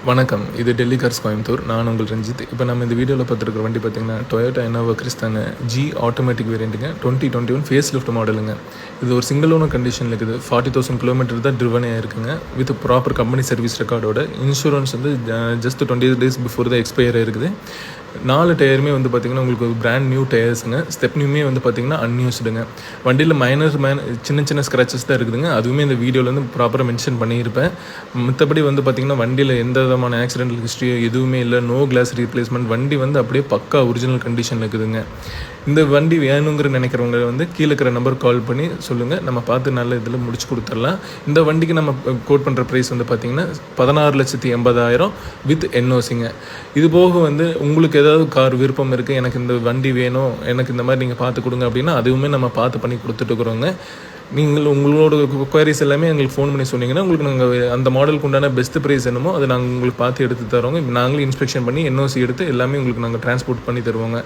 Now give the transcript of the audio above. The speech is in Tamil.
வணக்கம். இது டெல்லி கார்ஸ் கோயம்புத்தூர். நான் உங்கள் ரஞ்சித். இப்போ நம்ம இந்த வீடியோவில் பார்த்துருக்குற வண்டி பார்த்தீங்கன்னா டொயோட்டா இனோவா கிறிஸ்தாங்க ஜி ஆட்டோமேட்டிக் வேரியண்ட்டுங்க 2021 ஃபேஸ் லிஃப்ட் மாடலுங்க. இது ஒரு சிங்கிள் ஓனர் கண்டிஷனில் இருக்குது. 40,000 கிலோமீட்டர் தான் ட்ரிவனே இருக்குங்க. வித் ப்ராப்பர் கம்பெனி சர்வீஸ் ரெக்கார்டோட. இன்சூரன்ஸ் வந்து ஜஸ்ட் 20 days பிஃபோர் தான் எக்ஸ்பயர் இருக்குது. 4 டயருமே வந்து பார்த்திங்கன்னா உங்களுக்கு பிராண்ட் நியூ டயர்ஸுங்க. ஸ்டெப்னியுமே வந்து பார்த்திங்கன்னா அன்யூஸ்டுங்க. வண்டியில் சின்ன ஸ்க்ராச்சஸ் தான் இருக்குதுங்க. அதுவுமே இந்த வீடியோவில் வந்து ப்ராப்பராக மென்ஷன் பண்ணியிருப்பேன். மற்றபடி வந்து பார்த்திங்கன்னா வண்டியில் எந்த விதமான ஆக்சிடென்டல் ஹிஸ்ட்ரியோ எதுவுமே இல்லை. No glass replacement. வண்டி வந்து அப்படியே பக்கா ஒரிஜினல் கண்டிஷனில் இருக்குதுங்க. இந்த வண்டி வேணுங்கிற நினைக்கிறவங்க வந்து கீழே இருக்கிற நம்பர் கால் பண்ணி சொல்லுங்கள். நம்ம பார்த்து நல்ல இதில் முடிச்சு கொடுத்துடலாம். இந்த வண்டிக்கு நம்ம கோட் பண்ணுற ப்ரைஸ் வந்து பார்த்திங்கன்னா 16,80,000 வித் என்ஓசிங்க. இது போக வந்து உங்களுக்கு ஏதாவது கார் விருப்பம் இருக்குது, எனக்கு இந்த வண்டி வேணும், எனக்கு இந்த மாதிரி நீங்கள் பார்த்து கொடுங்க அப்படின்னா அதுவுமே நம்ம பார்த்து பண்ணி கொடுத்துட்டுருக்குறோங்க. நீங்கள் உங்களோட குவரிஸ் எல்லாமே எங்களுக்கு ஃபோன் பண்ணி சொன்னீங்கன்னா உங்களுக்கு நாங்கள் அந்த மாடலுக்கு உண்டான பெஸ்ட் ப்ரைஸ் என்னமோ அதை நாங்கள் உங்களுக்கு பார்த்து எடுத்து தரோங்க. நாங்களே இன்ஸ்பெக்ஷன் பண்ணி என்ஓசி எடுத்து எல்லாமே உங்களுக்கு நாங்கள் டிரான்ஸ்போர்ட் பண்ணி தருவோங்க.